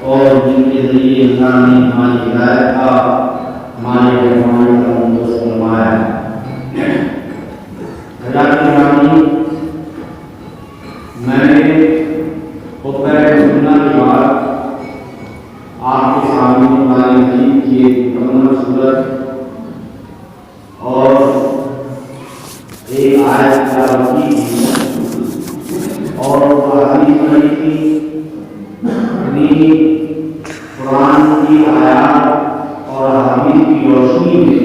اور کے ذریعے اللہ نے ہماری ہدایت کا ہمارے رحمان کا مندوس فرمایا۔ اللہ کی رحمانی میں نے خطبہ سننا کے بعد آپ کے سامنے قرآن مجید کی ایک مکمل صورت اور ایک آیت تلاوت کی اور حدیث پڑھی تھی۔ قرآن کی آیات اور حدیث کی روشنی میں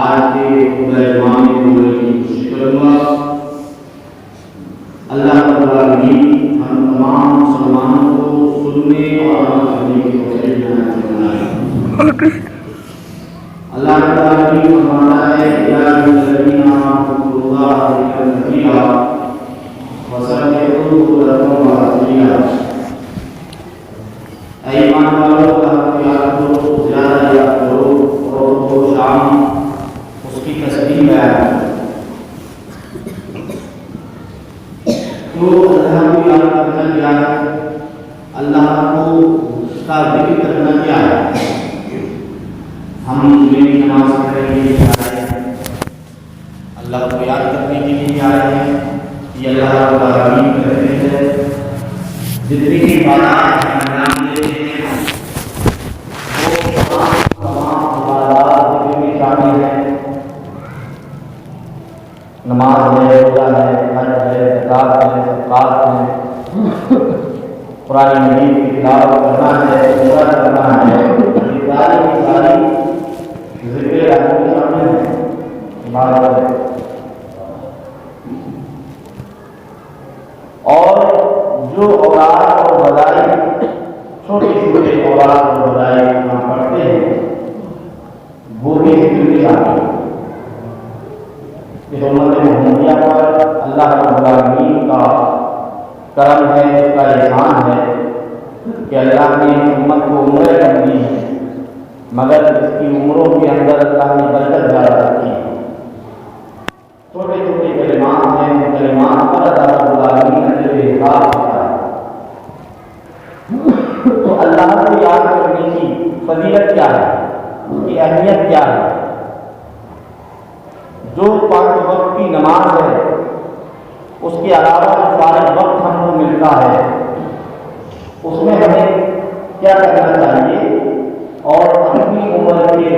آج کے خطبہ جمعہ میں بولنے کی کوشش کروں گا۔ اللہ رب العالمین ہم تمام مسلمانوں کو سننے اور عمل کرنے کی توفیق عطا فرمائے۔ اللہ رب العالمین فرماتا ہے یا الذین آمنوا اذکروا اللہ ذکرا کثیرا وسبحوہ بکرۃ وأصیلا۔ اے ایمان والو، اللہ کو یاد کرو، زیادہ یاد کرو اور صبح و شام اس کی تسبیح بیان کرو۔ تو اللہ کو یاد کرنا کیا ہے؟ اللہ کو اس کا ذکر کرنا کیا ہے؟ ہم میری نماز پڑھنے کے لیے آئے ہیں، اللہ کو یاد کرنے کے لیے آئے ہیں۔ یہ اللہ رب العالمین کہتے ہیں جتنی بھی باتیں انجام دیتے ہیں وہ تمام عبادات ذکر میں شامل ہیں۔ نماز ہے، روزہ ہے، حج ہے، زکوٰۃ ہے، صدقات ہیں، قرآن مجید کی تلاوت کرنا ہے، عمرہ کرنا ہے، یہ ساری ذکر اللہ میں شامل ہے، عبادت ہے۔ اور جو اولاد اور بدائی چھوٹے چھوٹے اولاد اور بدائی ہم پڑھتے ہیں وہ بھی ذکر میں شامل ہے۔ اس امت محمدیہ پر اللہ رب العالمین کا کرم ہے، اس کا احسان ہے کہ اللہ نے امت کو عمریں کم دی ہیں، مگر اس کی عمروں کے اندر اللہ نے برکت زیادہ رکھی ہے۔ چھوٹے چھوٹے کلمات ہیں، کلمات پر اللہ رب العالمین نے حساب کیا ہے۔ تو اللہ کو یاد کرنے کی فضیلت کیا ہے، اس کی اہمیت کیا ہے؟ جو 5 وقت کی نماز ہے اس کے علاوہ جو فارغ وقت ہم کو ملتا ہے اس میں ہمیں کیا کرنا چاہیے اور اپنی عمر کے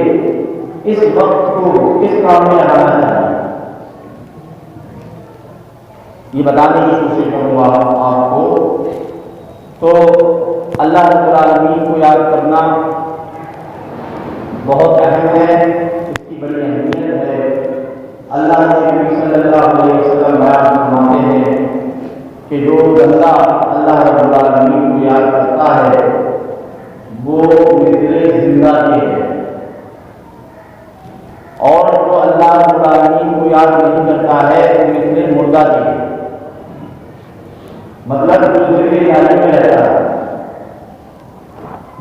اس وقت کو کس کام میں لگانا چاہیے، یہ بتانے کی کوشش کروں گا آپ کو۔ تو اللہ رب العالمین کو یاد کرنا بہت اہم ہے، اس کی بڑی اہمیت ہے۔ اللہ کے نبی صلی اللہ علیہ وسلم بیان فرماتے ہیں کہ جو بندہ اللہ رب العالمین کو یاد کرتا ہے وہ مثل زندہ کے ہے، اور جو اللہ رب العالمین کو یاد نہیں کرتا ہے وہ مثل مردہ کے ہے۔ مطلب جو ذکر الہی میں رہتا ہے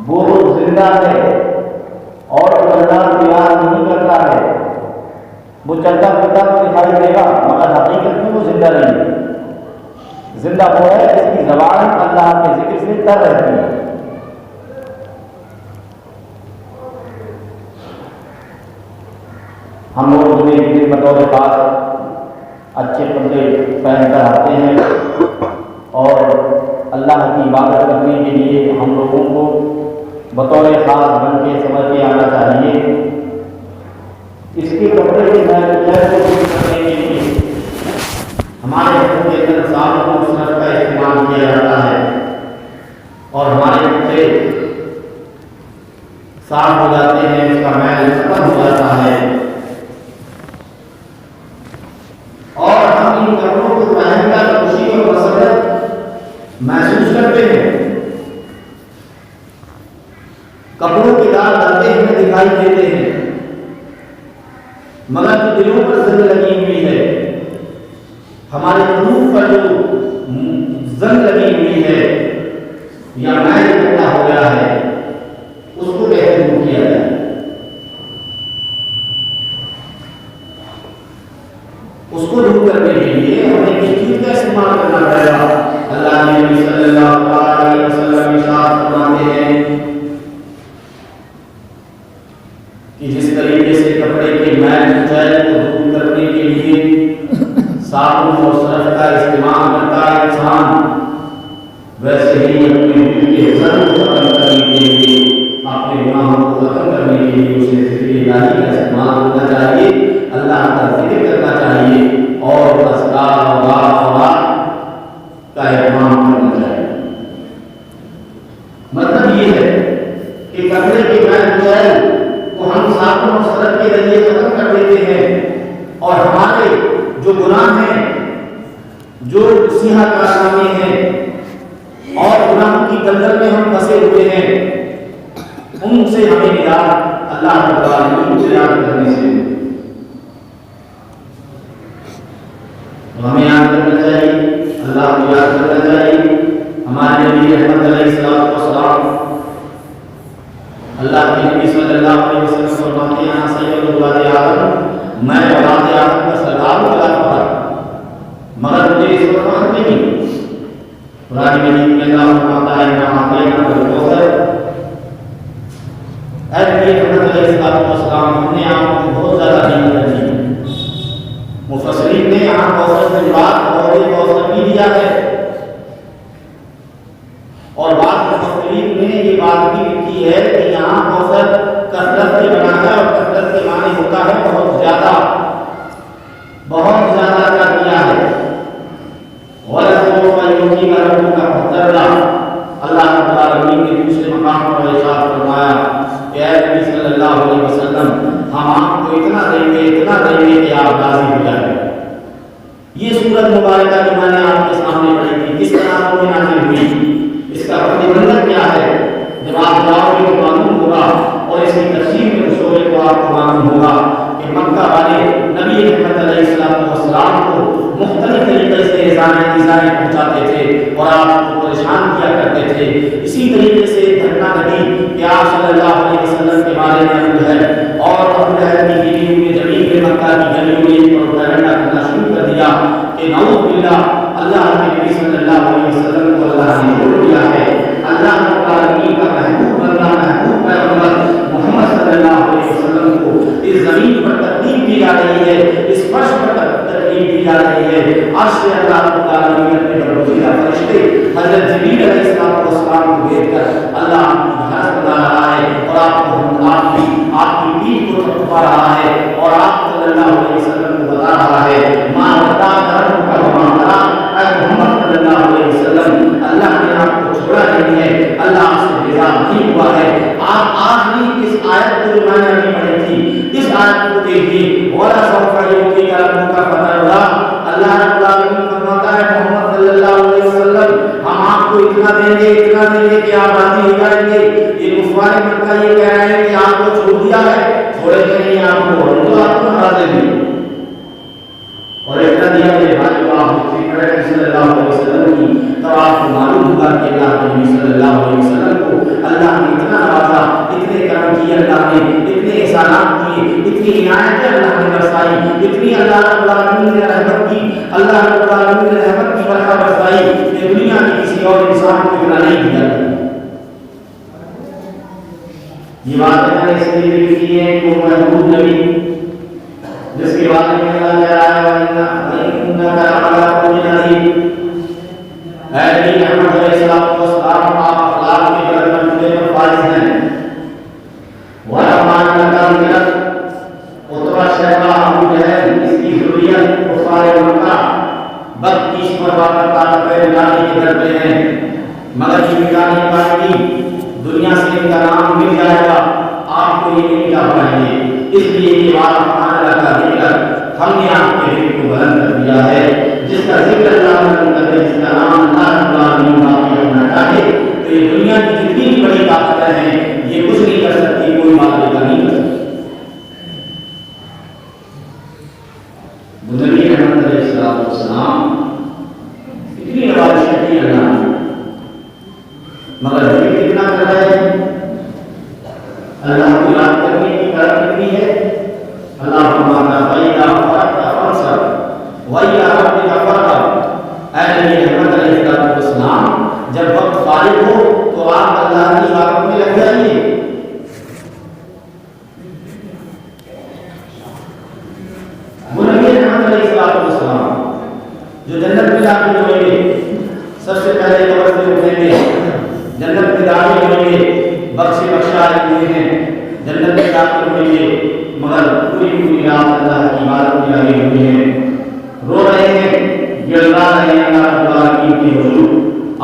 وہ زندہ ہے، اور جو اللہ کو یاد نہیں کرتا ہے وہ چلتا پھرتا تو دکھائی دے گا مگر حقیقت میں وہ زندہ نہیں ہے۔ زندہ وہ ہے جس کی زبان اللہ کے ذکر سے تر رہتی ہے۔ ہم لوگ جو ایک دن بطور خاص اچھے کپڑے پہن کر آتے ہیں اور اللہ کی عبادت کرنے کے لیے ہم لوگوں کو بطور خاص بن کے سمجھ کے آنا چاہیے۔ اس کے کپڑے کی محنت کرنے کے لیے ہمارے گھر کے اندر صابن اور سرف کا استعمال کیا جاتا ہے اور ہمارے کپڑے صاف ہو جاتے ہیں، اس کا میل ختم ہو جاتا ہے، اور ہم ان کپڑوں کو پہن کر خوشی اور مسرت محسوس کرتے ہیں۔ کپڑوں کے داغ ڈلتے ہوئے دکھائی دیتے ہیں، مگر جو دلوں پر زنگ لگی ہوئی ہے، ہمارے قلوب پر جو زنگ لگی ہوئی ہے یا میل اکٹھا ہو گیا ہے اس کو کیسے دور کیا جائے؟ اس کو دور کرنے کے لیے ہمیں کس چیز کا استعمال کرنا پڑے گا؟ اللہ کے نبی صلی اللہ علیہ وسلم ارشاد فرماتے ہیں الہی کا استعمال ہونا چاہیے، اللہ کا ذکر کرنا چاہیے اور اذکار اور کا اہتمام کرنا چاہیے۔ مطلب یہ ہے کہ کپڑے کے میل کچیل کو ہم صابن اور سرف کے ذریعے ختم کر دیتے ہیں، اور ہمارے جو گناہ ہیں، جو سیاہ کارنامے ہیں اور گناہوں کی دلدل میں ہم پھنسے ہوئے ہیں، ان سے ہمیں نجات اللہ تعالی کی یاد کرنے سے ہمیں یاد کرنا چاہیے، اللہ کو یاد کرنا چاہیے۔ ہمارے نبی رحمت علیہ الصلوۃ والسلام، اللہ کے نبی صلی اللہ علیہ وسلم فرماتے ہیں سید اولاد آدم، میں اولاد آدم کا سردار ہوں، مگر مجھے اس پر فخر نہیں۔ قرآن مجید میں اللہ فرماتا ہے اے نبی رحمت علیہ السلام، ہم نے آپ کو بہت زیادہ نعمت دی۔ مفسرین نے یہاں کوثر سے بات اور کوثر بھی دیا ہے، اور بعض مفسرین نے یہ بات بھی لکھی ہے کہ یہاں کوثر کثرت سے بنا ہے، اور کثرت کے معنی ہوتا ہے بہت زیادہ کر دیا ہے۔ اللہ رب العالمین نے دوسرے مقام پر ارشاد فرمایا کہ اے نبی صلی اللہ علیہ وسلم، ہم آپ کو اتنا دیں گے کہ آپ راضی ہو جائیں۔ یہ سورت مبارکہ جو میں نے آپ کے سامنے پڑھی تھی کس طرح میں نازل ہوئی، اس کا پرتیبندھک کیا ہے؟ جب آپ جاؤ گے تو معلوم ہوگا، اور اس کی تفسیر میں شعبے کو آپ کو معلوم ہوگا کہ مکہ والے نبی رحمت علیہ السلام کو مختلف طریقے سے ایذائیں پہنچاتے تھے اور آپ کو پریشان کیا کرتے تھے۔ اسی طریقے سے گھٹنا گھٹی کہ آپ صلی اللہ علیہ وسلم کے بارے میں ابو جہل اور ابو لہب کی بیوی نے زمین مکہ کی گلیوں میں پروپیگنڈا کرنا شروع کر دیا کہ نعوذ باللہ، اللہ کے نبی صلی اللہ علیہ وسلم کو اللہ نے چھوڑ دیا ہے۔ اللہ تعالی کا محبوب بندہ، محبوب پیغمبر محمد صلی اللہ علیہ وسلم کو اس زمین پر تقدیم کی جا رہی ہے، اس فرش پر تقدیم کی جا رہی ہے۔ عرش سے اللہ تعالی نے اپنے برگزیدہ فرشتے حضرت جبریل علیہ السلام کو بھیج کر اللہ آپ کی بحث بنا رہا ہے، اور آپ کی پیٹھ کو تھپا رہا ہے، اور آپ صلی اللہ علیہ وسلم کو بتا رہا ہے ماں بتا کر کا معاملہ اے محمد صلی اللہ علیہ وسلم، اللہ نے آپ کو چھوڑا نہیں ہے، اللہ آپ سے بیزار نہیں ہوا ہے۔ آپ آخری اس آیت کو جو میں نے ابھی پڑھی تھی، اس آیت کو دیکھیے، وَلَا سَوْفَ يُعْطِيكَ رَبُّكَ فَتَرْضَىٰ، اللہ رب العالمین فرماتا ہے محمد صلی اللہ علیہ وسلم، ہم آپ کو اتنا دیں گے کہ آپ راضی ہو جائیں گے۔ یہ کفار مکہ یہ کہہ رہے ہیں کہ آپ کو چھوڑ دیا ہے، چھوڑے گے نہیں آپ کو، ہم تو آپ کو ہرا دیں گے۔ اور اتنا دیا کہ بھائی آپ صلی اللہ علیہ وسلم کی، تو آپ کو معلوم ہوگا کہ اللہ کے نبی صلی اللہ علیہ وسلم کو اللہ نے اتنا نوازا، اتنے کرم کیے اللہ نے، اتنے احسانات کیے، اتنی عنایتیں اللہ نے برسائی، اتنی اللہ رب العالمین نے رحمت کی، اللہ رب العالمین نے رحمت کی برکھا برسائی کہ دنیا کے کسی اور انسان کو اتنا نہیں دیا۔ یہ بات میں نے اس لیے لکھی ہے کہ وہ محبوب نبی جس کے بارے میں اللہ کہہ رہا ہے وَإِنَّكَ لَعَلَىٰ خُلُقٍ عَظِيمٍ، اے نبی محمد علیہ السلام آپ اخلاق کے برتن پر فائز ہیں۔ وَلَمَّا نَزَلَتْ عُتْبَہ شیبہ ابو جہل اس کی ذریت کفار مکہ بدتیش پر واقع طاقتیں مٹانے کے در پہ ہیں، مگر یہ مٹا نہیں پائیں گی، دنیا سے ان کا نام مل جائے گا، آپ کو یہ نہیں مٹا پائیں گے۔ اس لیے یہ بات ہمارا کا ذکر ہم نے آپ کے دل کو بلند کر دیا ہے، جس کا ذکر اللہ بلند کرے، جس کا نام اللہ تعالی باقی رکھنا چاہے، تو یہ دنیا کی جتنی بھی بڑی طاقتیں ہیں یہ کچھ نہیں کر سکتی، کوئی معاملہ نہیں کر سکتی۔ نبی رحمت علیہ السلام اتنی نوازشیں کی اللہ نے، مگر ذکر کتنا کر رہے ہیں، اللہ کو یاد کرنے کی طرف کتنی ہے۔ اللہ فرماتا ہے وَإِذَا فَرَغْتَ فَانصَبْ وَإِلَىٰ رَبِّكَ فَارْغَب، اے نبی رحمت علیہ السلام جب وقت فارغ ہو تو آپ اللہ کی عبادت میں لگ جائیے۔ وہ نبی رحمت علیہ السلام جو جنت میں داخل ہوئیں گے، سب سے پہلے قبر سے اٹھیں گے، جنت میں داخل ہوئیں گے، بخشے بخشائے ہوئے ہیں، جنت میں داخل ہوئیں گے، مگر پوری رات اللہ کی عبادت میں لگے ہوئے ہیں، رو رہے ہیں، گڑگڑا رہے ہیں اللہ رب العالمین کے حضور۔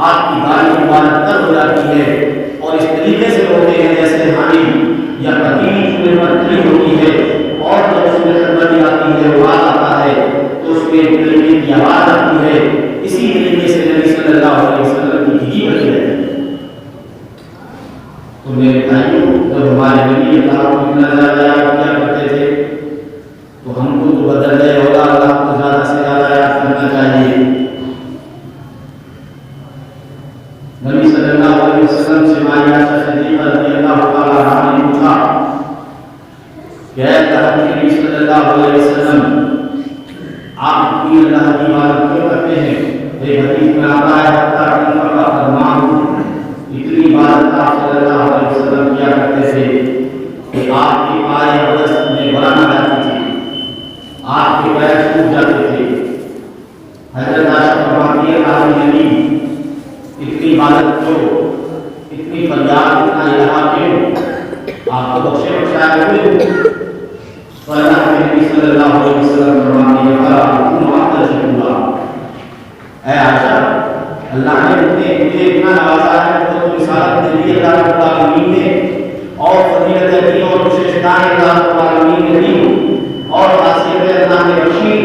آپ کی گاڑی مبارک تر ہو جاتی ہے اور اس طریقے سے روتے ہیں جیسے حامل یا قدیمی چولہے پر کھڑی ہوتی ہے، اور جب اس میں خدمت آتی ہے، آواز آتا ہے تو اس میں کلمے کی آواز آتی ہے۔ اسی طریقے سے نبی صلی اللہ علیہ وسلم کی دھی بنی رہتی ہے۔ تو میرے بھائیوں، جب ہمارے نبی اللہ کو اتنا زیادہ یاد کیا کرتے تھے تو ہم کو تو بدل گئے ہوگا، اللہ کو زیادہ سے زیادہ یاد کرنا چاہیے۔ نبی صلی اللہ علیہ وسلم سے عائشہ صدیقہ رضی اللہ تعالی عنہا نے پوچھا کہ اے اللہ کے نبی صلی اللہ علیہ وسلم، آپ کی اللہ کی عبادت کیوں کرتے ہیں؟ ایک حدیث میں آتا ہے حتیٰ کہ فقط فرمان، اتنی عبادت آپ صلی اللہ علیہ وسلم کیا کرتے تھے کہ آپ کی پائے اقدس میں بلانا جاتی تھی، آپ کے پیر ٹوٹ جاتے تھے۔ حضرت عائشہ فرماتی ہے اللہ کے نبی اتنی عبادت کیوں، اتنی فریاد، اتنا الہا کیوں؟ آپ کو بخشے بخشائے ہوئے؟ تو اللہ کے نبی صلی اللہ علیہ وسلم فرماتے ہیں اے عائشہ، اللہ نے مجھے اتنا نوازا ہے تو رسالت دے دی اللہ رب العالمین نے، اور فضیلت دی اور شان اللہ رب العالمین نے دی، اور خاصیت اللہ نے بخشی،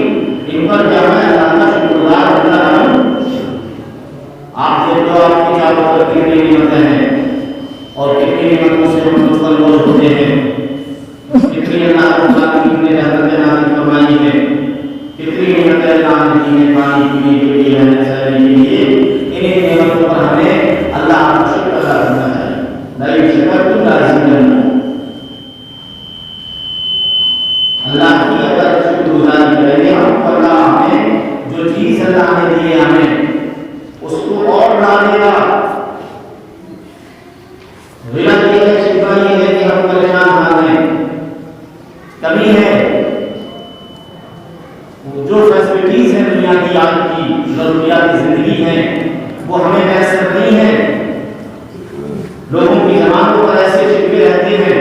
ان پر کیا ہے اللہ کا شکر گزار بننا ہوں۔ آپ دیکھ لو آپ کی چاروں طرف کتنی نعمتیں ہیں اور کتنی نعمتوں سے ہم متفرج ہوتے ہیں، کتنی اللہ رب العالمین نے رحمتیں نازل فرمائی ہیں، کتنی نعمتیں اللہ نے دی ہیں پانی پینے کے لیے، رہنے سہنے کے لیے۔ انہیں نعمتوں پر ہمیں اللہ کا شکر ادا کرنا چاہیے۔ لئن شکرتم لأزیدنکم، اللہ کی اگر شکر گزاری کریں ہم، اللہ ہمیں جو چیز اللہ نے دی ہے ہمیں اس کو اور بڑھا دے گا۔ غلط یہ ہے، شکوہ یہ ہے کہ ہم پریشان حال ہیں، کمی ہے، جو فیسلٹیز ہیں دنیا کی آج کی ضروریات زندگی ہیں وہ ہمیں میسر نہیں ہیں۔ لوگوں کی زبانوں پر ایسے شکوے رہتے ہیں،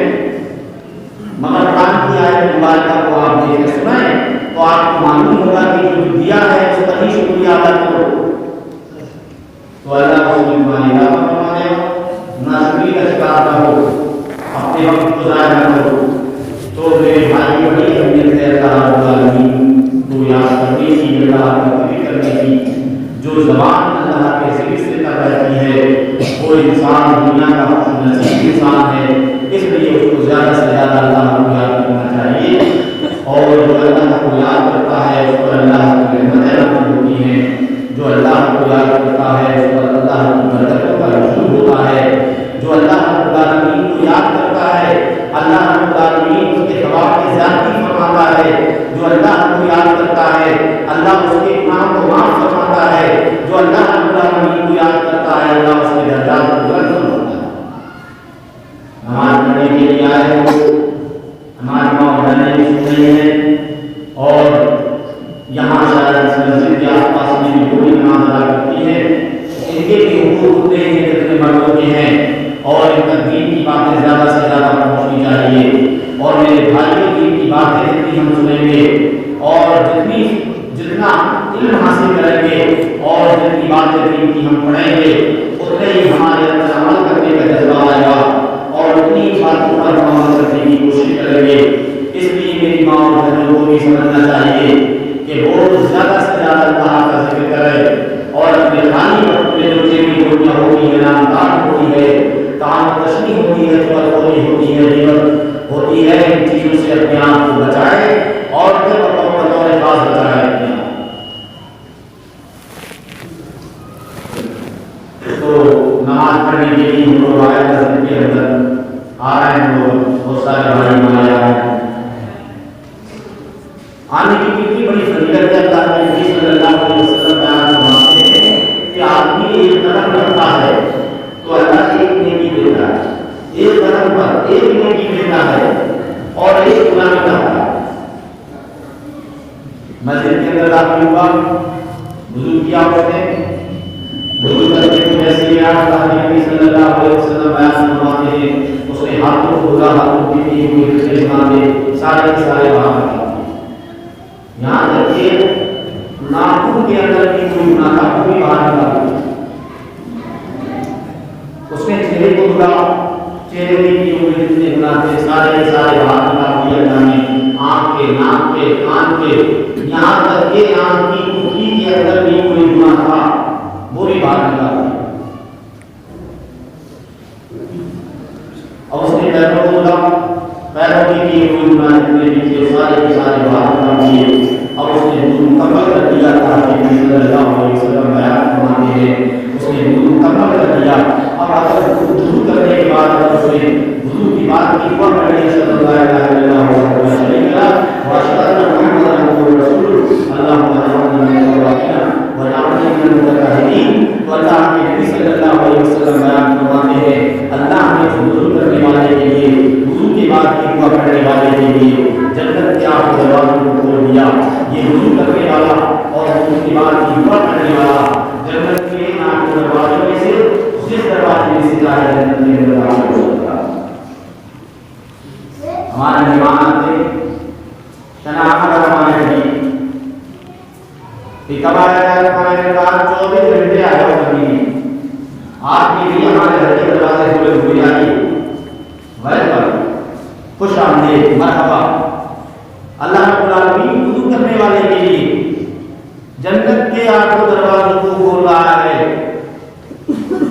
مگر قرآن کی آیت مبارکہ کو آپ دیکھ کے سنائیں تو آپ کو معلوم ہوگا کہ جو دیا ہے اس پر ہی شکریہ ادا کرو۔ تو اللہ کو تمہاری علاقہ فرمانے ناشکری کا شکار نہ ہو، اپنے وقت کو ضائع نہ کرو۔ تو میرے بھائی بڑی اہمیت ہے اللہ رب العالمین کو یاد کرنے کی، اللہ کا ذکر کرنے کی۔ جو زبان اللہ کے ذکر سے کر رہتی ہے وہ انسان دنیا کا خوش نصیب انسان ہے، اس لیے اس کو زیادہ سے زیادہ اللہ کو یاد کرنا چاہیے، اور جو اللہ کو یاد کرتا ہے اس پر اللہ کی رحمتیں نازل ہوتی ہیں، جو اللہ کو یاد کرتا ہے اس پر اللہ کی برکتوں کا نزول ہوتا ہے، جو اللہ رب العالمین کو یاد کرتا ہے اللہ رب العالمین اس کے ثواب کی زیادتی فرماتا ہے، جو اللہ کو یاد کرتا ہے اللہ اس کے گناہوں کو معاف فرماتا ہے، جو اللہ رب العالمین کو یاد کرتا ہے اللہ اس کے درجات کو بلند فرماتا ہے۔ نماز پڑھنے کے لیے آئے ہو، ہماری ماں بہنیں بھی سن رہی ہیں، اور یہاں شاید اس مسجد کے آس پاس میں بھی کوئی نماز ادا کرتی ہے، ان کے بھی حقوق اتنے ہیں جتنے مردوں کے ہیں، اور ان تک دین کی باتیں زیادہ سے زیادہ پہنچنی چاہیے۔ اور میرے بھائیوں دین کی باتیں جتنی ہم سنیں گے اور جتنا علم حاصل کریں گے اور جتنی باتیں دین کی ہم پڑھیں گے اتنے ہی ہمارے اندر عمل کرنے کا جذبہ آئے گا اور اتنی باتوں پر عمل کرنے کی کوشش کریں گے۔ اس لیے میری ماں اور بہنوں کو بھی سمجھنا چاہیے کہ وہ زیادہ سے زیادہ اللہ کا ذکر کرے، اور اپنے خالی وقت میں جو چیزیں ہوتی ہوتی ہے، نام دان ہوتی ہے، تعام تشریح ہوتی ہے، چورخوری ہوتی ہے، غیبت ہوتی ہے، ان چیزوں سے اپنے آپ کو بچائے اور پھر بطور خاص بچائے اپنے آپ۔ تو نماز پڑھنے کے لیے ہم لوگ آئے مسجد کے اندر آ رہے ہیں، لوگ بہت سارے بھائی ہمارے آ رہے ہیں۔ آنے کی کتنی بڑی فضیلت ہے، اللہ کے نبی صلی اللہ علیہ وسلم بیان فرماتے ہیں کہ آدمی ایک قدم رکھتا ہے تو اللہ ایک نیکی دیتا ہے، ایک قدم پر ایک نیکی دیتا ہے اور ایک گناہ مٹاتا ہے۔ مسجد کے اندر داخل ہوا، وضو کیا آپ نے، وضو کرنے کو جیسے ہی اللہ کے نبی صلی اللہ علیہ وسلم بیان فرماتے ہیں اس نے ہاتھ ہاتھوں دھلا ہاتھوں کی دی ہوئی سے مانے سارے سارے وہاں پر یہاں تک کہ ناخن کے اندر کی کوئی گناہ کا کوئی باہر نکالی اس نے چہرے کو دھلا چہرے کی ہوئی جتنے گناہ تھے سارے سارے باہر نکال دیا اللہ نے آنکھ کے ناک کے کان کے یہاں تک کہ آنکھ کی کھوپڑی کے اندر بھی کوئی گناہ تھا وہ بھی باہر نکال دیا اور اس نے پیروں کو دھلا پیروں کی ہوئی گناہ جتنے بھی تھے سارے سارے باہر نکال دیے اور اس نے مکمل کر دیا تھا کہ صلی اللہ علیہ وسلم بیان فرماتے ہیں اس نے مکمل کر دیا اور اگر وضو کرنے کے بعد اس نے وضو کی بات کی وہ پڑھی صلی اللہ علیہ وسلم واشهد ان محمدا رسول اللهم اجعلنا من الراشدين واجعلنا من المتطهرين والله کے نبی صلی اللہ علیہ وسلم بیان فرماتے ہیں اللہ نے وضو کرنے والے کے لیے وضو کی بات کی وہ پڑھنے والے کے لیے جنت کے آٹھ دروازوں کو کھول دیا یہ وضو کرنے والا اور وضو کی بات کی وہ پڑھنے والا جنت کے آٹھ دروازوں میں سے جس دروازے میں سے جائے جنت کے دروازے کو ہمارے مہمان تھے شناخت ہمارے بھی ہمارے کہا 24 گھنٹے آئے ہو کبھی آپ کے لیے ہمارے گھر کے دروازے کھلے ہوئے آئیے ویلکم خوش آمدید مرحبا اللہ رب العالمین وضو کرنے والے کے لیے جنت کے آٹھوں دروازوں کو کھول رہا ہے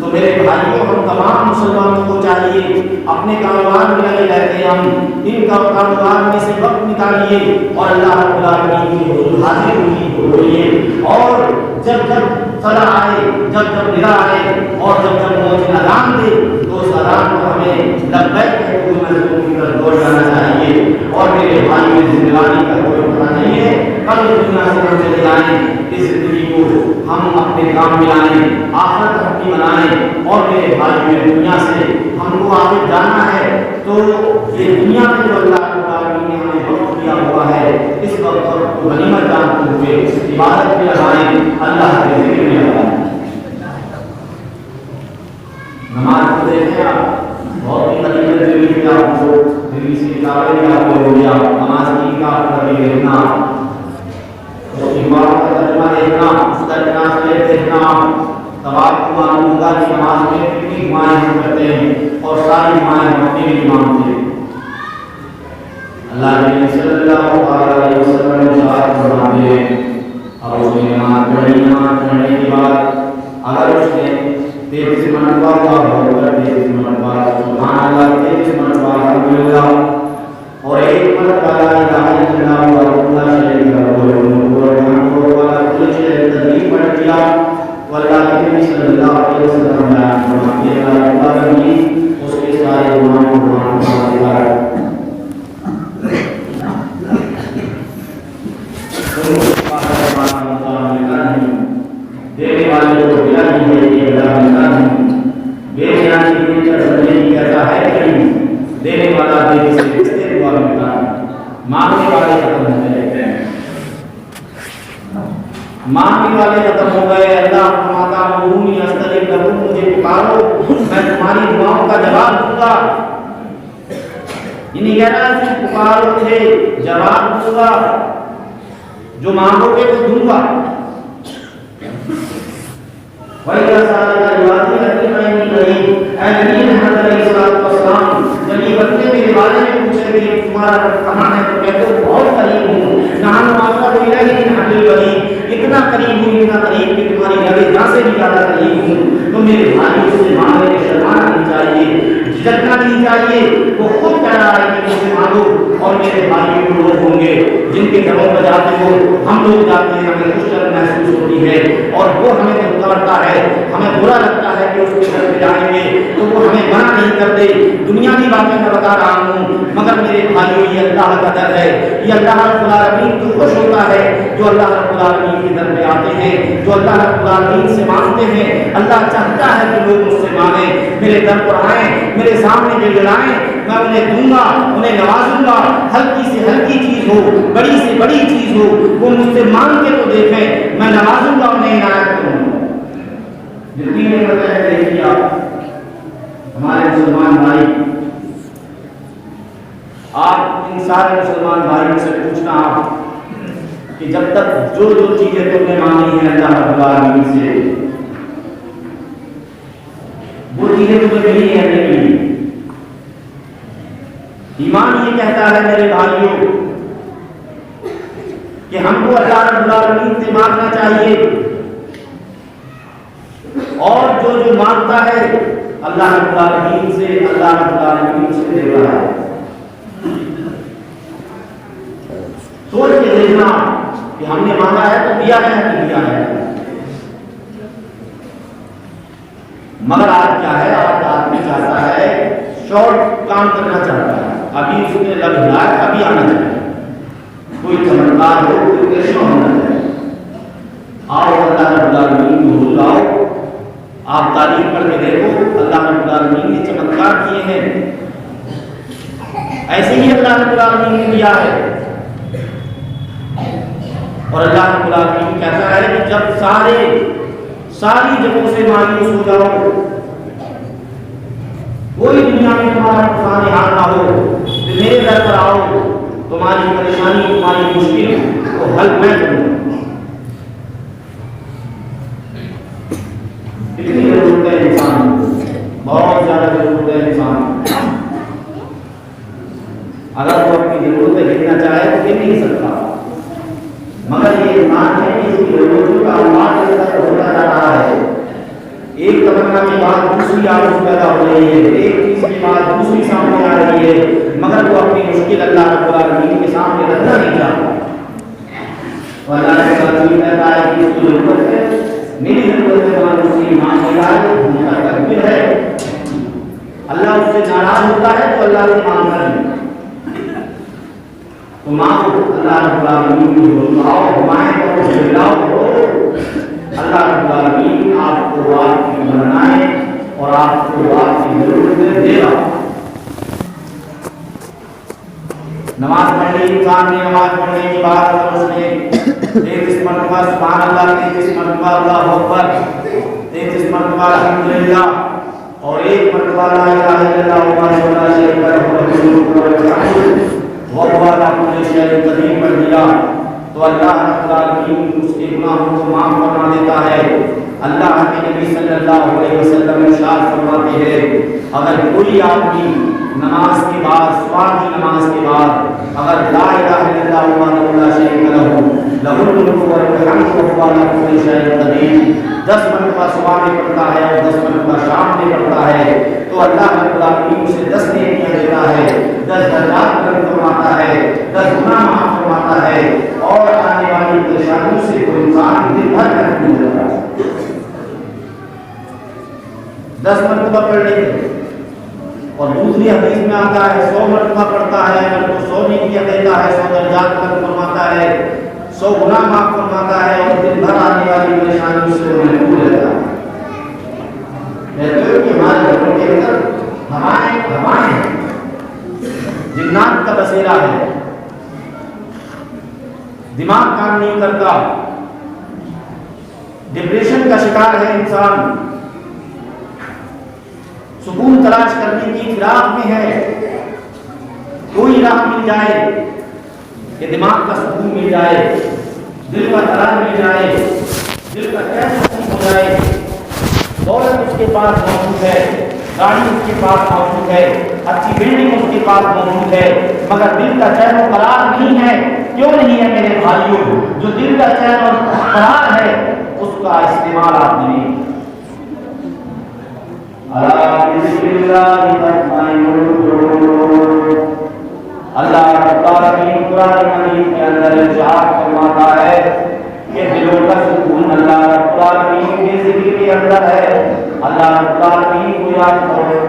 تو میرے بھائیوں ہم تمام مسلمانوں کو چاہیے اپنے کاروبار میں لگے رہتے ہم ان کاروبار میں سے وقت نکالیے اور اللہ رب العالمین کی حضور حاضر ہوئیے اور جب جب صلاح آئے جب جب ندا آئے اور جب جب مؤذن اذان دے تو اس اذان کو ہمیں لبیک کہتے ہوئے محضور کی طرف دوڑ جانا چاہیے اور میرے بھائی میں زندگانی کا کوئی پتہ نہیں ہے کل دنیا سے ہم چلے جائیں اس زندگی کو ہم اپنے کام میں لائیں آخرت اپنی بنائیں اور میرے بھائی میں دنیا سے ہم کو آگے جانا ہے تو یہ دنیا میں جو اللہ رب العالمین نے ہمیں وقت دیا ہوا ہے اس وقت کو غنیمت جانتے ہوئے عبادت میں لگائیں اللہ کے ذکر میں لگائیں نماز کو دیکھیں آپ بہت ہی قریب دلی میں آپ کو دلی سے کعبے میں آپ کو ہو گیا نماز کی کا کبھی دیکھنا اس کی بات کا ترجمہ دیکھنا اس کا ٹرانسلیٹ دیکھنا طواف کو معلوم ہوگا کہ نماز میں کتنی دعائیں ہم کرتے ہیں اور ساری دعائیں ہم اپنے لیے مانگتے ہیں اللہ کے صلی اللہ علیہ وسلم نے ارشاد فرماتے ہیں اور اس نے نماز پڑھنے کے بعد اگر اس نے 33 مرتبہ اللہ اکبر 33 مرتبہ سبحان اللہ 33 مرتبہ الحمدللہ اور ایک مرتبہ لا الہ الا اللہ وحدہ لا شریک لہ تدبیر پڑھ دیا واللہ کے نبی صلی اللہ علیہ وسلم بیان فرماتے ہیں اللہ العالمین اس کے سارے گناہوں کو معاف فرما دیتا ہے دینے والے کو بلا نہیں ہے کہ اللہ ملتا نہیں بے نیازی کے چڑھ بننے کی کہتا ہے کریم دینے والا دینے سے کستے دعا ملتا ہے مانگنے والے ختم ہوتے رہتے ہیں مانگنے والے ختم ہو گئے اللہ فرماتا مدعونی استجب لکم مجھے پکارو میں تمہاری دعاؤں کا جواب دوں گا انہیں کہہ رہا ہے پکارو مجھے جواب دوں گا جو مانگو گے تو دوں گا وَإِذَا سَأَلَكَ عِبَادِي فَإِنِّي قَرِيبٌ اے نبی محمد علیہ السلام جب یہ بندے میرے بارے میں پوچھیں گے تمہارا رب کہاں ہے تو کہتے ہو بہت قریب ہوں نحن اقرب الیہ من حبل الورید اتنا قریب کہ تمہاری نگاہ جہاں سے بھی زیادہ قریب ہوں تو میرے بھائی سے مانگنے میں شرمانا نہیں چاہیے جھجکنا نہیں چاہیے وہ خود کہہ رہا ہے کہ مجھ سے مانگو اور میرے بھائی بھی لوگ ہوں گے جن کے گھروں پر جاتے ہو ہم لوگ جاتے ہیں ہمیں خوش محسوس ہوتی ہے اور وہ ہمیں اتارتا ہے ہمیں برا لگتا ہے کہ اس کے گھر پہ جائیں گے تو وہ ہمیں منع نہیں کرتے دنیاوی باتیں میں بتا رہا ہوں مگر میرے بھائیوں یہ اللہ کا در ہے یہ اللہ رب العالمین تو خوش ہوتا ہے جو اللہ رب العالمین کے در پہ آتے ہیں جو اللہ رب العالمین سے مانگتے ہیں اللہ چاہتا ہے کہ لوگ مجھ سے مانگیں میرے در پر آئیں میرے سامنے گڑگڑائیں میں انہیں دوں گا انہیں نوازوں گا ہلکی سے ہلکی چیز ہو بڑی سے بڑی چیز ہو وہ مجھ سے مانگ کے تو دیکھیں میں نوازوں گا انہیں عنایت کروں گا جتنی نے بتایا دیکھیے آپ ہمارے مسلمان بھائی ان سارے مسلمان بھائیوں سے پوچھنا کہ جب تک جو جو چیزیں تم نے مانگی ہیں اللہ رب العالمین سے، وہ چیزیں تمہیں ملی ہیں نہیں؟ ایمان یہ کہتا ہے میرے بھائیوں کہ ہم کو اللہ رب العالمین سے مانگنا چاہیے، اور جو جو مانگتا ہے اللہ رب العالمین سے، اللہ رب العالمین سے دے رہا ہے۔ سوچ کے دیکھنا کہ ہم نے مانگا ہے تو دیا ہے یا نہیں دیا ہے۔ مگر آج کیا ہے، آج آدمی چاہتا ہے شارٹ کام کرنا چاہتا ہے، ابھی اس نے لگ رہا ہے، ابھی آنا چاہیے، کوئی چمتکار ہو، کوئی کرشمہ ہونا چاہیے۔ آؤ اللہ رب العالمین کو حضور آؤ، آپ تعلیم کر کے دیکھو اللہ رب العالمین نے چمتکار کیے ہیں، ایسے ہی اللہ رب العالمین نے کیا ہے۔ اور اللہ رب العالمین کہتا ہے کہ جب ساری جگہوں سے مایوس ہو جاؤ، کوئی دنیا میں تمہارا نقصان حال نہ ہو، تو میرے در پر آؤ، تمہاری پریشانی، تمہاری مشکل کو حل میں کروں۔ کتنی ضرورت ہے انسان، بہت زیادہ ضرورت ہے انسان، اگر وہ اپنی ضرورتیں گننا چاہے تو گن نہیں سکتا، مگر یہ انسان ہے کہ اس کی ضرورتوں کا انواع ہوتا جا رہا ہے، ایک تمنا کی بات دوسری آرزو پیدا ہو رہی ہے، ایک چیز کی بات دوسری سامنے آ رہی ہے، مگر وہ اپنی مشکل اللہ رب العالمین کے سامنے رکھنا نہیں چاہتا۔ اللہ رب العالمین کہتا ہے کہ اس کی ضرورت ہے، میری ضرورت ہے، وہاں دوسری ایمان لے آئے، ان کا تکبیر ہے۔ اللہ اس سے ناراض ہوتا ہے تو اللہ سے مانگتا نہیں، تو مانگو اللہ رب العالمین کو بلاؤ، ہمائیں کرو، بلاؤ کرو، اللہ رب العالمین آپ کو آپ کی بنائے اور آپ کو آپ کی ضرورتیں دے گا۔ نماز پڑھنے انسان نے نماز پڑھنے کے بعد اگر اس نے 33 مرتبہ سبحان اللہ، 33 مرتبہ اللہ اکبر، 33 مرتبہ الحمدللہ اور 1 مرتبہ لا الہ الا اللہ وحدہ لا شریک لہ وهو على كل شيء قدیر پڑھ دیا تو اللہ رب العالمین اس کے گناہوں کو معاف فرما دیتا ہے۔ اللہ کے نبی صلی اللہ علیہ وسلم ارشاد فرماتے ہیں اگر کوئی آدمی نماز کے بعد، صبح کی نماز کے بعد اگر لا الہ الا اللہ وحدہ لا شریک لہ لہ الملک والحمد وهو على كل شيء قدیر 10 مرتبہ صبح میں پڑھتا ہے اور 10 مرتبہ شام میں پڑھتا ہے تو اللہ رب العالمین اسے 10 نیکیاں دیتا ہے، 10 درجات بلند فرماتا ہے، 10 گناہ معاف فرماتا ہے، اور آنے والی پریشانیوں سے کوئی انسان دن بھر محفوظ ہو جاتا ہے۔ 10 مرتبہ پڑھنے کے اور دوسری حدیث میں آتا ہے 100 مرتبہ پڑھتا ہے اگر تو 100 نیکیاں دیتا ہے، 100 درجات بلند فرماتا ہے، 100 گناہ معاف فرماتا ہے اور دن بھر آنے والی پریشانیوں سے وہ محفوظ رہتا ہے۔ کہتے ہیں کہ ہمارے گھروں کے اندر ہمارے جنات کا بسیرا ہے، دماغ کام نہیں کرتا، ڈپریشن کا شکار ہے انسان، سکون تلاش کرنے کی فراق میں ہے، کوئی راہ مل جائے کہ دماغ کا سکون مل جائے، دل کا قرار مل جائے، دل کا چین ہو جائے، دولت اس کے پاس موجود ہے، گاڑی اس کے پاس موجود ہے، اچھی بلڈنگ اس کے پاس موجود ہے، مگر دل کا چین و قرار نہیں ہے۔ کیوں نہیں ہے میرے بھائیوں؟ جو دل کا چین اور قرار ہے اس کا استعمال آپ نے اللہ قرآن مجید کے اندر ارشاد فرماتا ہے کہ دلوں کا سکون اللہ رب العالمین کے ذکر کے اندر ہے۔ اللہ رب العالمین کو یاد کرو،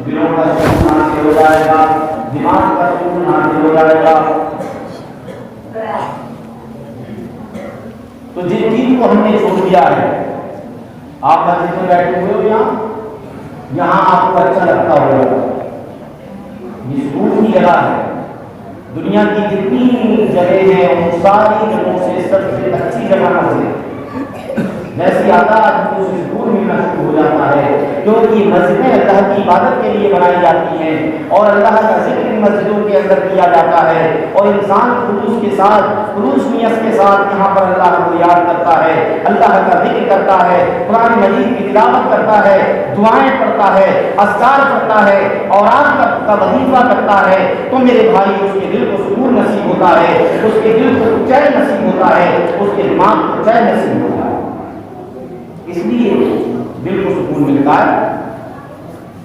دلوں کا سکون حاصل ہو جائے گا، دماغ کا سکون حاصل ہو جائے گا۔ تو جن چیز کو ہم نے چھوڑ دیا ہے، آپ مسجد میں بیٹھے ہوئے ہو یہاں آپ کو اچھا لگتا ہوگا، یہ سکون کی جگہ ہے، دنیا کی جتنی جگہیں ہیں ان ساری جگہوں سے سب سے اچھی جگہ ہے، جیسی آتا ہے کو سکون مل ملنا شروع ہو جاتا ہے، کیونکہ یہ مسجدیں اللہ کی عبادت کے لیے بنائی جاتی ہیں اور اللہ کا ذکر ان مسجدوں کے اندر کیا جاتا ہے، اور انسان خلوص کے ساتھ، خلوص نیت کے ساتھ یہاں پر اللہ کو یاد کرتا ہے، اللہ کا ذکر کرتا ہے، قرآن مجید کی تلاوت کرتا ہے، دعائیں پڑھتا ہے، اذکار کرتا ہے، اوراد کا وظیفہ کرتا ہے، تو میرے بھائی اس کے دل کو سکون نصیب ہوتا ہے، اس کے دل کو چین نصیب ہوتا ہے، اس کے دماغ کو چین نصیب ہوتا ہے، اس لیے دل کو سکون ملتا ہے۔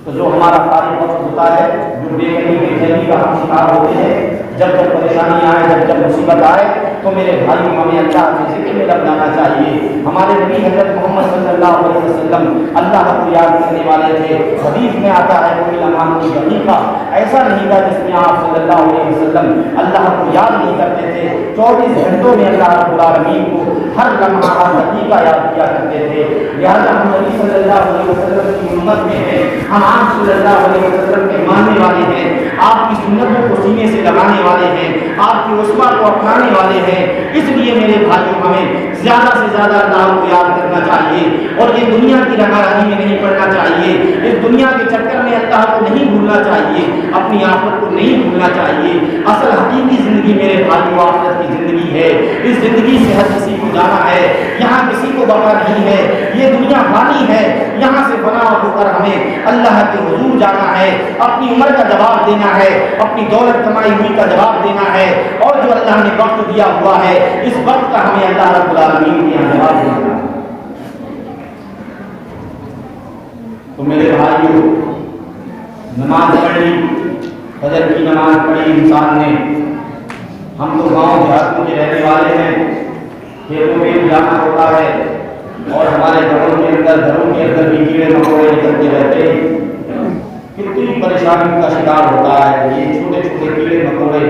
تو جو ہمارا فارغ وقت ہوتا ہے، جو بے چینی بے چینی کا ہم شکار ہوتے ہیں، جب جب پریشانی آئے، جب مصیبت آئے، تو میرے بھائی ہمیں اللہ کے ذکر میں لگ جانا چاہیے۔ ہمارے نبی حضرت محمد صلی اللہ علیہ وسلم اللہ کو یاد کرنے والے تھے۔ حدیث میں آتا ہے کوئی لمحہ کوئی دقیقہ ایسا نہیں تھا جس میں آپ صلی اللہ علیہ وسلم اللہ کو یاد نہیں کرتے تھے۔ 24 گھنٹوں میں اللہ رب العالمین کو ہر لمحہ ہر دقیقہ یاد کیا کرتے تھے۔ لہٰذا ہم نبی صلی اللہ علیہ وسلم کی امت میں ہیں، ہم آپ صلی اللہ علیہ وسلم کے ماننے والے ہیں، آپ کی سنتوں کو سینے سے لگانے والے ہیں، آپ کی اسوہ کو اپنانے والے ہیں۔ اس لیے میرے بھائیوں ہمیں زیادہ سے زیادہ اللہ کو یاد کرنا چاہیے اور یہ دنیا کی رگاراہی میں نہیں پڑنا چاہیے، اس دنیا کے چکر میں اللہ کو نہیں بھولنا چاہیے، اپنی آخرت کو نہیں بھولنا چاہیے۔ اصل حقیقی زندگی میرے بھائیوں آخرت کی زندگی ہے۔ اس زندگی سے ہر کسی کو جانا ہے، یہاں کسی کو بقا نہیں ہے، یہ دنیا فانی ہے، یہاں سے فنا ہو کر ہمیں اللہ کے حضور جانا ہے، اپنی عمر کا جواب دینا ہے، اپنی دولت کمائی ہوئی کا جواب دینا ہے، اور جو اللہ نے وقت دیا ہوا ہے اس وقت کا ہمیں اللہ رب العالمین کے یہاں جواب دینا ہے۔ تو میرے بھائیوں، نماز پڑھی، فجر کی نماز پڑھی انسان نے، ہم تو گاؤں دیہاتوں کے رہنے والے ہیں، کھیتوں میں جانا ہوتا ہے اور ہمارے گھروں کے اندر بھی کیڑے مکوڑے نکلتے رہتے ہیں، کتنی پریشانی کا شکار ہوتا ہے۔ یہ چھوٹے چھوٹے کیڑے مکوڑے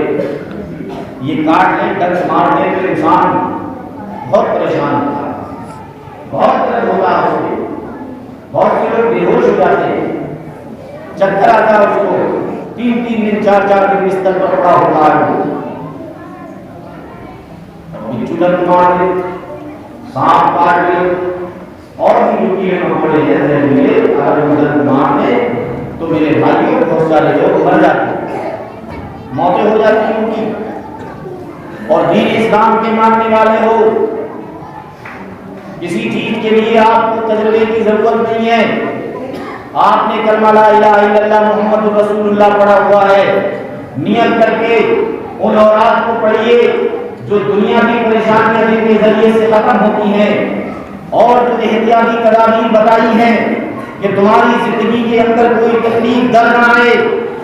یہ کاٹ لیں، ڈنک مار دیں تو انسان بہت پریشان ہوتا ہے، بہت درد ہوتا ہے اس کو، بہت سے لوگ بے ہوش ہو جاتے ہیں، چکر آتا ہے اس کو، 3 دن 4 دن بستر پر پڑا ہوتا ہے، بچھو ڈنک مار دے، سانپ کاٹ لے، اور بھی جو کیڑے مکوڑے جیسے ملے اگر وہ ڈنک مار دے تو میرے بھائیوں بہت سارے لوگ مر جاتے ہیں، موتیں ہو جاتی ہیں ان کی۔ اور دین اسلام کے ماننے والے ہو، کسی چیز کے لیے آپ کو تجربے کی ضرورت نہیں ہے، آپ نے کلمہ لا الہ الا اللہ محمد رسول اللہ پڑھا ہوا ہے، نیت کر کے ان اوراد کو پڑھیے جو دنیا کی پریشانیاں جن کے ذریعے سے ختم ہوتی ہیں، اور جو احتیاطی تدابیر بتائی ہیں کہ تمہاری زندگی کے اندر کوئی تکلیف در نہ آئے،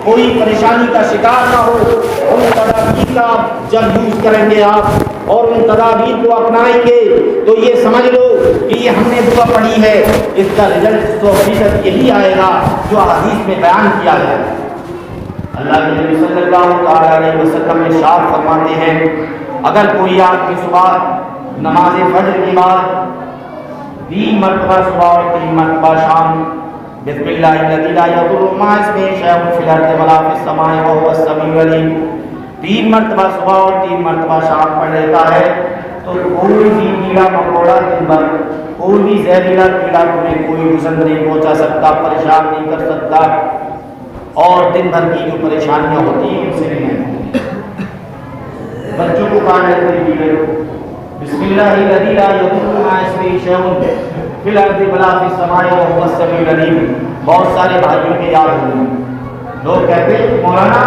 کوئی پریشانی کا شکار نہ ہو، ان تدابیر کا جب یوز کریں گے آپ اور ان تدابیر کو اپنائیں گے تو یہ سمجھ لو کہ یہ ہم نے دعا پڑھی ہے، اس کا رزلٹ 100% یہی آئے گا جو حدیث میں بیان کیا گیا ہے۔ اللہ کے نبی صلی اللہ علیہ وسلم ارشاد فرماتے ہیں، اگر کوئی آپ کی صبح نماز فجر کے بعد 3 مرتبہ صبح اور 3 مرتبہ شام بسم اللہ الذی لا یضر مع اسمہ شیء فی الارض ولا فی السماء وهو السمیع العلیم، 3 مرتبہ صبح اور 3 مرتبہ شام پڑھ لیتا ہے تو کوئی بھی کیڑا مکوڑا دن بھر، کوئی بھی زہریلا کیڑا تمہیں کوئی نقصان نہیں پہنچا سکتا، پریشان نہیں کر سکتا، اور دن بھر کی جو پریشانیاں ہوتی ہیں ان سے نہیں ہوتی۔ بچوں کو کہا جاتا ہے بسم اللہ الذی لا یضر مع اسمہ شیء فی الارض ولا فی السماء وهو السمیع العلیم۔ بہت سارے بھائیوں کے یاد ہوئے، لوگ کہتے ہیں مولانا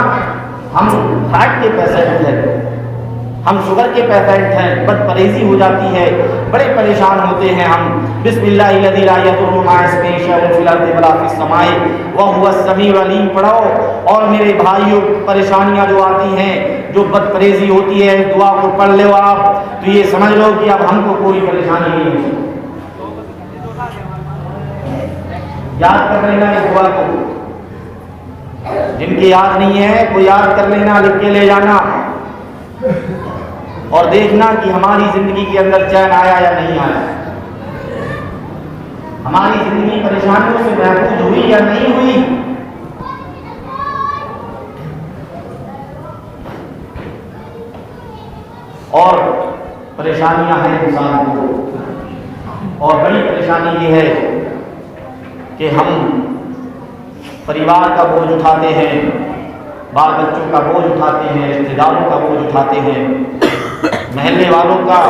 ہم ہارٹ کے پیشنٹ ہیں، ہم شوگر کے پیشنٹ ہیں، بد پرہیزی ہو جاتی ہے، بڑے پریشان ہوتے ہیں ہم، بسم اللہ الذی لا یضر مع اسمہ شیء فی الارض ولا فی السماء وهو السمیع العلیم پڑھو۔ اور میرے بھائیوں پریشانیاں جو آتی ہیں، جو بد پرہیزی ہوتی ہے، دعا کو پڑھ لو آپ تو یہ سمجھ لو کہ اب ہم کو کوئی پریشانی نہیں ہو سکتی۔ یاد کر لینا اس دعا کو، جن کی یاد نہیں ہے وہ یاد کر لینا، لکھ کے لے جانا، اور دیکھنا کہ ہماری زندگی کے اندر چین آیا یا نہیں آیا، ہماری زندگی پریشانیوں سے محفوظ ہوئی یا نہیں ہوئی۔ اور پریشانیاں ہیں انسان کو، اور بڑی پریشانی یہ ہے کہ ہم پریوار کا بوجھ اٹھاتے ہیں، بال بچوں کا بوجھ اٹھاتے ہیں، رشتہ داروں کا بوجھ اٹھاتے ہیں، محلے والوں کا،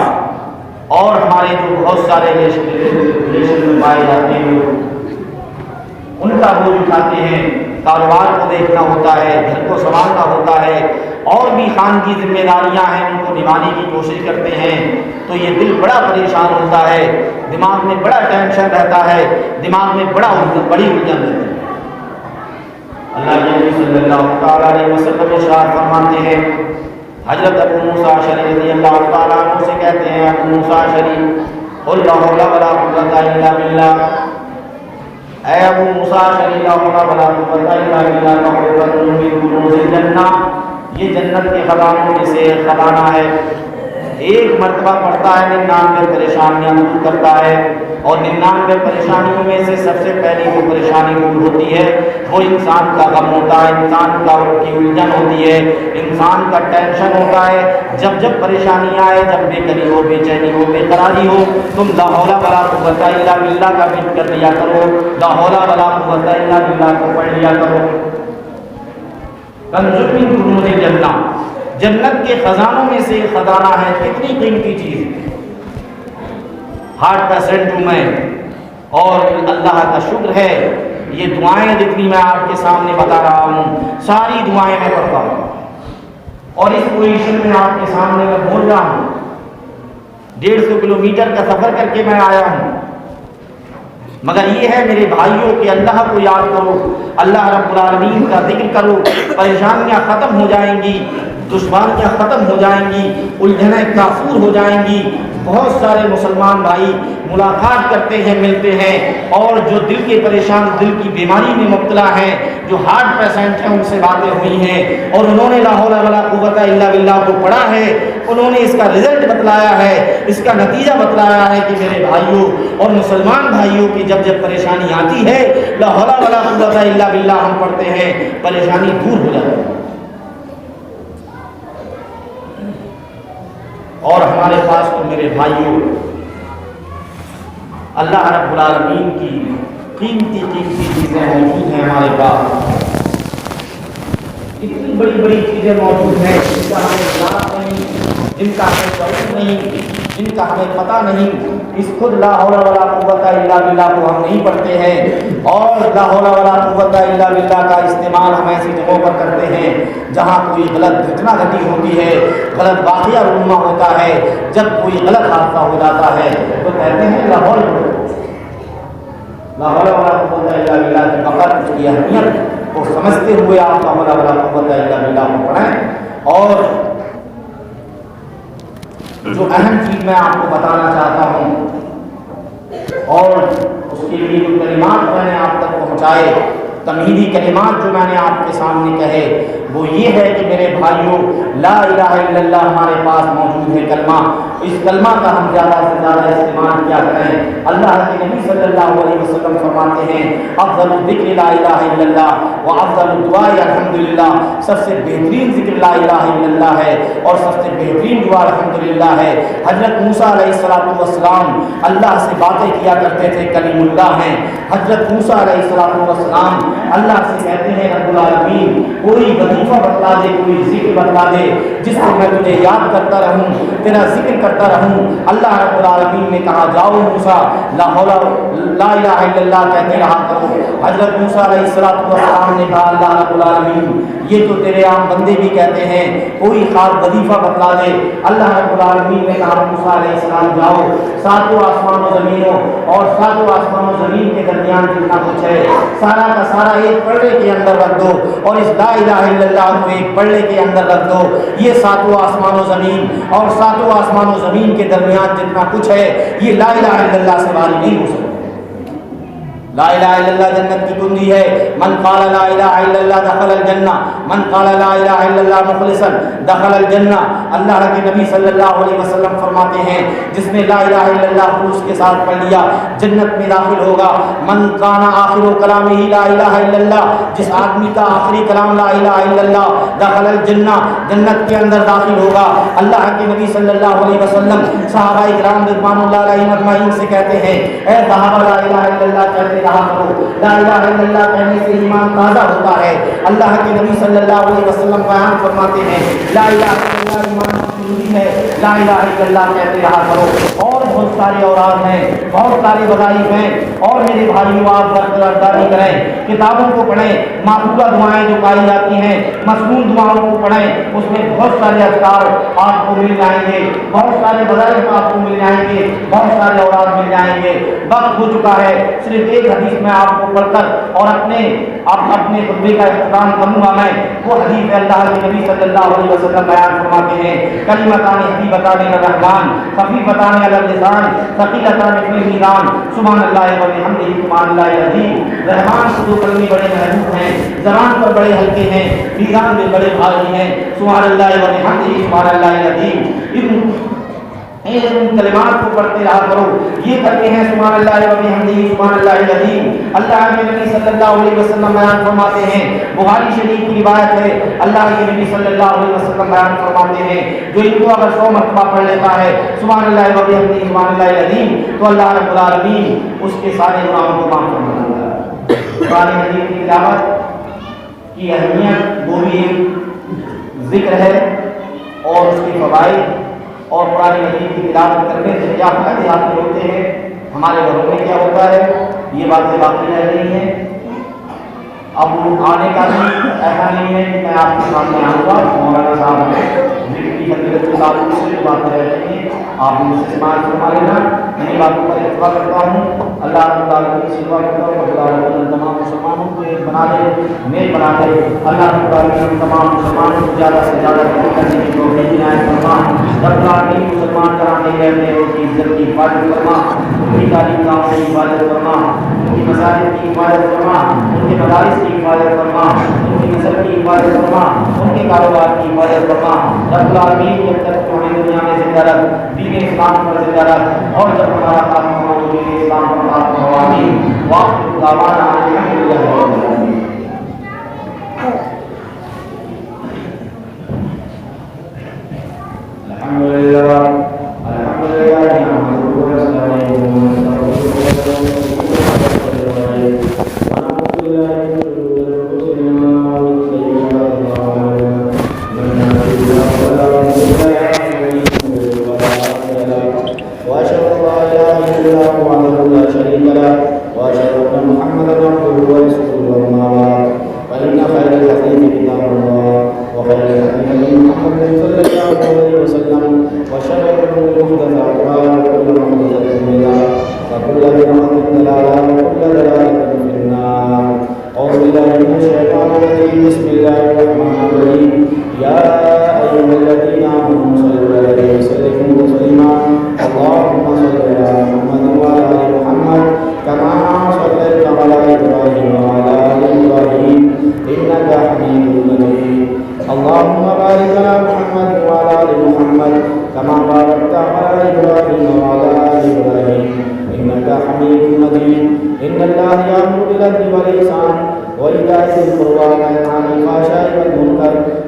اور ہمارے جو بہت سارے ریلیشن میں پائے جاتے ہیں ان کا بوجھ اٹھاتے ہیں، کاروبار کو دیکھنا ہوتا ہے، گھر کو سنبھالنا ہوتا ہے، اور بھی خان کی ذمہ داریاں ہیں ان کو نبھانے کی کوشش کرتے ہیں، تو یہ دل بڑا پریشان ہوتا ہے، دماغ میں بڑا ٹینشن رہتا ہے، دماغ میں بڑی الجھن رہتی ہے۔ اللہ کے نبی صلی اللہ تعالیٰ علیہ وسلم ارشاد فرماتے ہیں، حضرت ابو موسیٰ اشعری رضی اللہ تعالیٰ عنہ سے کہتے ہیں، ابو موسیٰ اشعری قل لا حول ولا قوة الا باللہ، اے ابو موسیٰ اشعری لا حول ولا قوة الا باللہ مغفرۃ من کنوز الجنہ، یہ جنت کے خزانوں میں سے ایک خزانہ ہے، ایک مرتبہ پڑھتا ہے 99 پریشانیاں دور کرتا ہے، اور 99 پریشانیوں میں سے سب سے پہلی جو پریشانی دور ہوتی ہے وہ انسان کا غم ہوتا ہے، انسان کا کی الجھن ہوتی ہے، انسان کا ٹینشن ہوتا ہے۔ جب پریشانی آئے، جب بے قراری ہو، بے چینی ہو، بے قراری ہو، تم لا حول ولا قوت الا باللہ کا ذکر کر لیا کرو، لا حول ولا قوت الا باللہ کو پڑھ لیا کرو۔ کنز من کنوز الجنہ، جنت کے خزانوں میں سے ایک خزانہ ہے، کتنی قیمتی چیز ہے۔ ہارٹ پیشنٹ ہوں میں، اور اللہ کا شکر ہے یہ دعائیں جتنی میں آپ کے سامنے بتا رہا ہوں ساری دعائیں میں پڑھتا ہوں، اور اس پوزیشن میں آپ کے سامنے میں بول رہا ہوں، 150 کلومیٹر کا سفر کر کے میں آیا ہوں، مگر یہ ہے میرے بھائیوں کہ اللہ کو یاد کرو، اللہ رب العالمین کا ذکر کرو، پریشانیاں ختم ہو جائیں گی، دشواریاں ختم ہو جائیں گی، الجھنیں کافور ہو جائیں گی۔ بہت سارے مسلمان بھائی ملاقات کرتے ہیں، ملتے ہیں، اور جو دل کے پریشان، دل کی بیماری میں مبتلا ہیں، جو ہارٹ پیشنٹ ہیں، ان سے باتیں ہوئی ہیں، اور انہوں نے لا حول ولا قوت الا باللہ کو پڑھا ہے، انہوں نے اس کا رزلٹ بتلایا ہے، اس کا نتیجہ بتلایا ہے کہ میرے بھائیوں اور مسلمان بھائیوں کی جب پریشانی آتی ہے لا حول ولا قوت الا باللہ ہم پڑھتے ہیں، پریشانی دور ہو جاتی ہے۔ اور ہمارے پاس تو میرے بھائیوں اللہ رب العالمین کی قیمتی چیزیں موجود ہیں، ہمارے پاس اتنی بڑی بڑی چیزیں موجود ہیں جن کا ہمیں یاد نہیں، جن کا ہمیں شعور نہیں، جن کا ہمیں پتہ نہیں، اس خود لا حول ولا قوت الا باللہ کو ہم نہیں پڑھتے ہیں، اور لا حول ولا قوت الا باللہ کا استعمال ہم ایسی جگہوں پر کرتے ہیں جہاں کوئی غلط گھٹنا گھٹی ہوتی ہے، غلط واقعہ رونما ہوتا ہے، جب کوئی غلط حادثہ ہو جاتا ہے تو کہتے ہیں لا حول ولا قوت الا باللہ کی بقدر اس کی اہمیت کو سمجھتے ہوئے آپ لا حول ولا قوت الا باللہ کو پڑھیں۔ اور جو اہم چیز میں آپ کو بتانا چاہتا ہوں، اور اس کے لیے جو کلمات میں نے آپ تک پہنچائے، تمہیدی کلمات جو میں نے آپ کے سامنے کہے، وہ یہ ہے کہ میرے بھائیوں لا الہ الا اللہ ہمارے پاس موجود ہے کلمہ، اس کلمہ کا ہم زیادہ سے زیادہ استعمال کیا کریں۔ اللہ کے نبی صلی اللہ علیہ وسلم فرماتے ہیں افضل الذکر لا الہ الا اللہ و افضل الدعاء الحمدللہ، سب سے بہترین ذکر لا الہ الا اللہ ہے، اور سب سے بہترین دعا الحمدللہ ہے۔ حضرت موسیٰ علیہ السلام اللہ سے باتیں کیا کرتے تھے، کلیم اللہ ہیں۔ حضرت موسیٰ علیہ السلام اللہ سے کہتے ہیں رب العالمین کوئی وظیفہ بتلا دے، کوئی ذکر بتلا دے جس سے میں تجھے یاد کرتا رہوں، تیرا ذکر کرتا رہوں۔ اللہ رب العالمین نے کہا جاؤ موسیٰ لا الہ الا اللہ کہتے رہا کرو۔ حضرت موسیٰ علیہ السلام نے کہا اللہ رب العالمین یہ تو تیرے عام بندے بھی کہتے ہیں، کوئی خاص وظیفہ بتلا دے۔ اللہ رب العالمین نے کہا موسیٰ علیہ السلام جاؤ، ساتوں آسمان و زمینوں اور ساتوں آسمان و زمین کے درمیان جتنا کچھ ہے سارا کا سارا ایک پلڑے کے اندر رکھ دو، اور اس لا الہ الا اللہ کو ایک پلڑے کے اندر رکھ دو۔ یہ ساتوں آسمان و زمین اور ساتوں آسمان و زمین کے درمیان جتنا کچھ ہے یہ لا الہ الا اللہ سے بھاری نہیں ہو سکتا۔ لا الہ الا اللہ جنت کی کنجی ہے، من قال لا الہ الا اللہ دخل الجنہ، من قال لا الہ الا اللہ مخلصا دخل الجنہ۔ اللہ کے نبی صلی اللہ علیہ وسلم فرماتے ہیں جس نے لا الہ الا اللہ خلوص کے ساتھ پڑھ لیا جنت میں داخل ہوگا۔ من کان آخر کلامہ لا الہ الا اللہ، جس آدمی کا آخری کلام لا الہ الا اللہ دخل الجنہ، جنت کے اندر داخل ہوگا۔ اللہ کے نبی صلی اللہ علیہ وسلم صحابہ کرام رضوان اللہ علیہم اجمعین سے کہتے ہیں اے صحابہ لا الہ الا اللہ کہتے رہا کرو۔ لا الہ الا اللہ کہنے سے ایمان تازہ ہوتا ہے۔ اللہ کے نبی صلی اللہ علیہ وسلم بیان فرماتے ہیں لا الہ الا اللہ ایمان کی ضروری ہے، لا الہ الا اللہ کہتے رہا کرو۔ اور بہت سارے اوراد ہیں، بہت سارے وظائف ہیں، اور میرے بھائیوں آپ برقراری کریں، کتابوں کو پڑھیں، معقولہ دعائیں جو پائی جاتی ہیں مسنون دعاؤں کو پڑھیں، اس میں بہت سارے اذکار آپ کو مل جائیں گے، بہت سارے وظائف آپ کو مل جائیں گے، بہت سارے اوراد مل جائیں گے۔ وقت ہو چکا ہے، صرف ایک حدیث میں آپ کو پڑھ کر اور اپنے خطبے کا اختتام کروں گا میں۔ وہ حدیث اللہ کے نبی صلی اللہ علیہ وسلم بیان فرماتے ہیں کلمتان حبیبتان الرحمن خفیفتان علی اللسان ثقیلتان فی المیزان سبحان اللہ و بحمدہ سبحان اللہ العظیم۔ رحمان کے دو کلمے بڑے محبوب ہیں، زبان پر بڑے ہلکے ہیں، میزان میں بڑے بھاری ہیں، سبحان اللہ و بحمدہ سبحان اللہ العظیم۔ ان کلمات کو پڑھتے رہا کرو، یہ کرتے ہیں سبحان اللہ و بحمدہ سبحان اللہ العظیم۔ اللہ کے نبی صلی اللہ علیہ وسلم بیان فرماتے ہیں، بخاری شریف کی روایت ہے، اللہ کے نبی صلی اللہ علیہ وسلم بیان فرماتے ہیں جو ان کو اگر 100 مرتبہ پڑھ لیتا ہے سبحان اللہ و بحمدہ سبحان اللہ العظیم تو اللہ رب العالمین اس کے سارے گناہوں کو معاف فرما دیتا ہے۔ قرآن مجید کی تلاوت کی اہمیت وہ بھی ایک ذکر ہے اور اس کے فوائد اور قرآن مجید کی تلاوت کرنے سے کیا فائدے حاصل ہوتے ہیں، ہمارے گھروں میں کیا ہوتا ہے، یہ باتیں باقی رہ رہی ہیں۔ اب آنے کا بھی ایسا نہیں ہے کہ میں آپ کے سامنے آؤں گا، مولانا صاحب نے ذکر کی حقیقت کے ساتھ دوسری باتیں رہ رہی ہیں، آپ ان سے سماعت فرما لینا۔ میں باتوں پر اتفاق کرتا ہوں، اللہ رب العالمین سے دعا کرتا ہوں رب العالمین تمام مسلمانوں کو ایک بنا دے، نیک بنا دے۔ اللہ رب العالمین تمام مسلمانوں کو زیادہ سے زیادہ ترقی کرنے کی توفیق عنایت فرما۔ رب العالمین مسلمان کرانے رہنے اور کی عزت کی حفاظت فرما، ان کی تعلیم گاہوں کی حفاظت فرما، ان کی مساجد کی حفاظت فرما، ان کے مدارس کی حفاظت فرما، ان کی نسل کی حفاظت فرما، ان کے کاروبار کی حفاظت فرما۔ رب العالمین جب تک تو ہمیں دنیا میں زندہ رکھ، دین اسلام پر زندہ رکھ، اور جب ہمارا خاتمہ ہو تو دین اسلام پر خاتمہ ہو۔ آمین۔ وآخر دعوانا ان الحمدللہ رب العالمین۔ الحمدللہ الحمدللہ نحمدہ ونستعینہ ونستغفرہ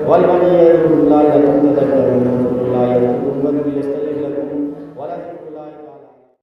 والبغي يعظكم لعلكم تذكرون.